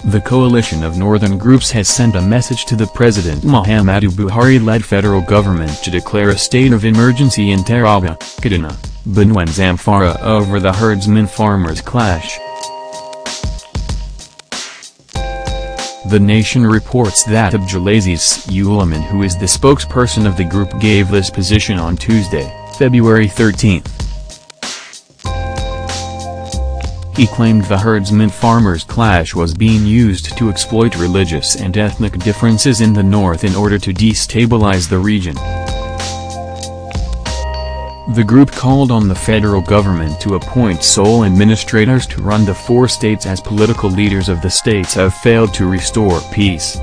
The coalition of northern groups has sent a message to the President Muhammadu Buhari-led federal government to declare a state of emergency in Taraba, Kaduna, Benue and Zamfara over the herdsmen-farmers clash. The Nation reports that Abdulaziz Suleiman, who is the spokesperson of the group, gave this position on Tuesday, February 13. He claimed the herdsmen-farmers clash was being used to exploit religious and ethnic differences in the north in order to destabilize the region. The group called on the federal government to appoint sole administrators to run the 4 states as political leaders of the states have failed to restore peace.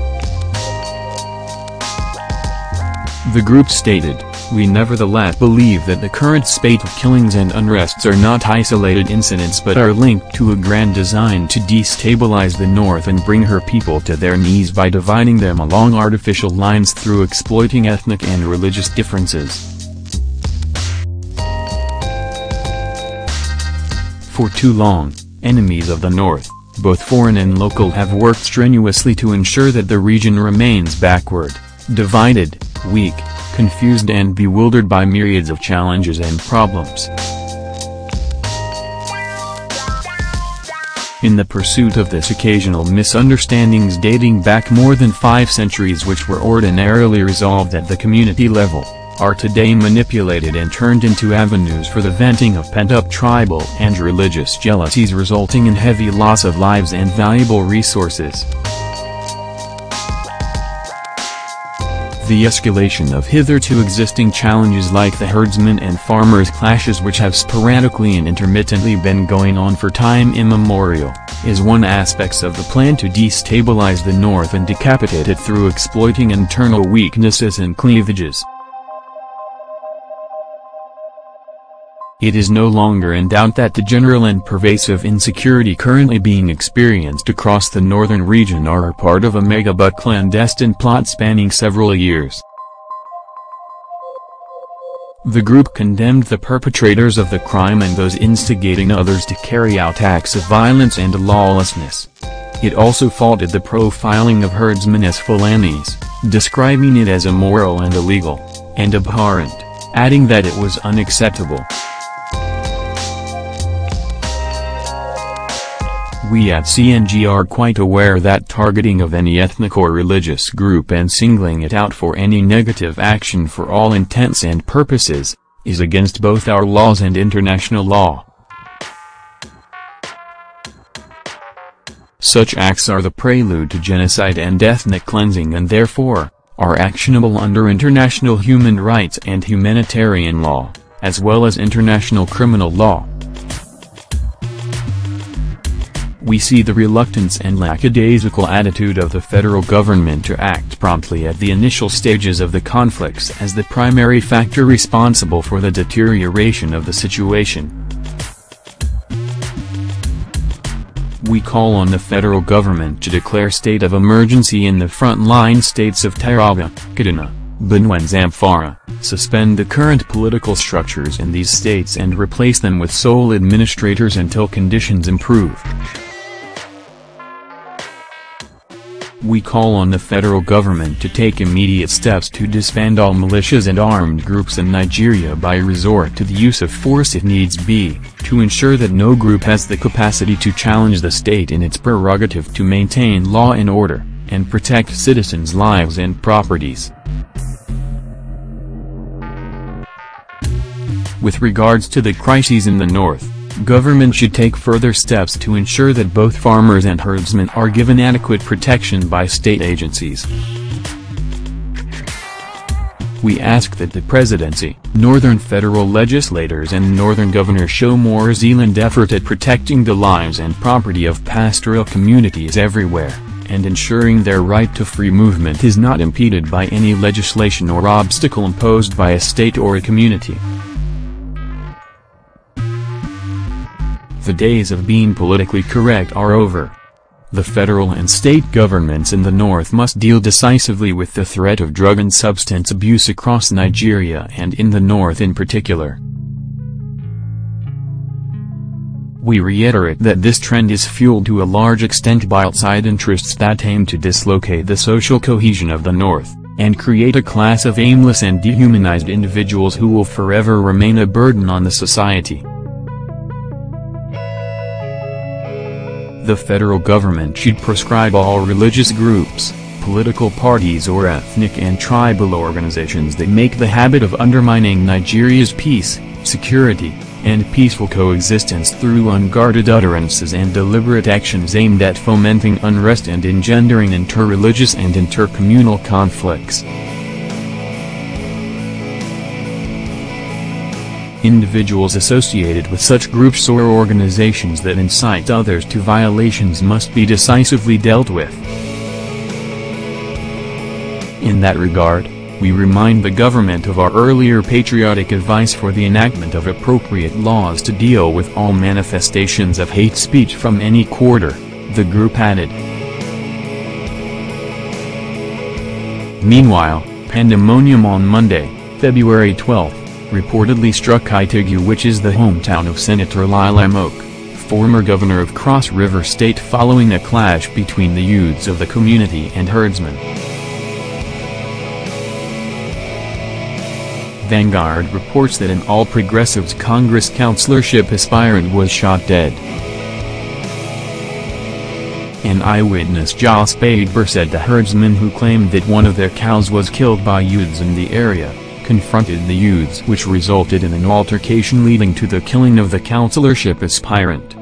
The group stated, "We nevertheless believe that the current spate of killings and unrests are not isolated incidents but are linked to a grand design to destabilize the north and bring her people to their knees by dividing them along artificial lines through exploiting ethnic and religious differences." For too long, enemies of the North, both foreign and local, have worked strenuously to ensure that the region remains backward, divided, weak, confused and bewildered by myriads of challenges and problems. In the pursuit of this, occasional misunderstandings dating back more than 5 centuries, which were ordinarily resolved at the community level, are today manipulated and turned into avenues for the venting of pent-up tribal and religious jealousies, resulting in heavy loss of lives and valuable resources. The escalation of hitherto existing challenges like the herdsmen and farmers clashes, which have sporadically and intermittently been going on for time immemorial, is one aspect of the plan to destabilize the North and decapitate it through exploiting internal weaknesses and cleavages. It is no longer in doubt that the general and pervasive insecurity currently being experienced across the northern region are part of a mega but clandestine plot spanning several years. The group condemned the perpetrators of the crime and those instigating others to carry out acts of violence and lawlessness. It also faulted the profiling of herdsmen as Fulanis, describing it as immoral and illegal, and abhorrent, adding that it was unacceptable. We at CNG are quite aware that targeting of any ethnic or religious group and singling it out for any negative action for all intents and purposes, is against both our laws and international law. Such acts are the prelude to genocide and ethnic cleansing and therefore, are actionable under international human rights and humanitarian law, as well as international criminal law. We see the reluctance and lackadaisical attitude of the federal government to act promptly at the initial stages of the conflicts as the primary factor responsible for the deterioration of the situation. We call on the federal government to declare state of emergency in the front-line states of Taraba, Kaduna, Benue and Zamfara, suspend the current political structures in these states and replace them with sole administrators until conditions improve. We call on the federal government to take immediate steps to disband all militias and armed groups in Nigeria by resort to the use of force if needs be, to ensure that no group has the capacity to challenge the state in its prerogative to maintain law and order, and protect citizens' lives and properties. With regards to the crises in the north, government should take further steps to ensure that both farmers and herdsmen are given adequate protection by state agencies. We ask that the presidency, northern federal legislators and northern governors show more zeal and effort at protecting the lives and property of pastoral communities everywhere, and ensuring their right to free movement is not impeded by any legislation or obstacle imposed by a state or a community. The days of being politically correct are over. The federal and state governments in the north must deal decisively with the threat of drug and substance abuse across Nigeria and in the north in particular. We reiterate that this trend is fueled to a large extent by outside interests that aim to dislocate the social cohesion of the North, and create a class of aimless and dehumanized individuals who will forever remain a burden on the society. The federal government should proscribe all religious groups, political parties or ethnic and tribal organizations that make the habit of undermining Nigeria's peace, security, and peaceful coexistence through unguarded utterances and deliberate actions aimed at fomenting unrest and engendering interreligious and intercommunal conflicts. Individuals associated with such groups or organizations that incite others to violations must be decisively dealt with. In that regard, we remind the government of our earlier patriotic advice for the enactment of appropriate laws to deal with all manifestations of hate speech from any quarter, the group added. Meanwhile, pandemonium on Monday, February 12, reportedly struck Itigi, which is the hometown of Senator Lyle Amoke, former governor of Cross River State, following a clash between the youths of the community and herdsmen. Vanguard reports that an All Progressives Congress councilorship aspirant was shot dead. An eyewitness, Jos Baber, said the herdsmen who claimed that one of their cows was killed by youths in the area confronted the youths, which resulted in an altercation leading to the killing of the councilorship aspirant.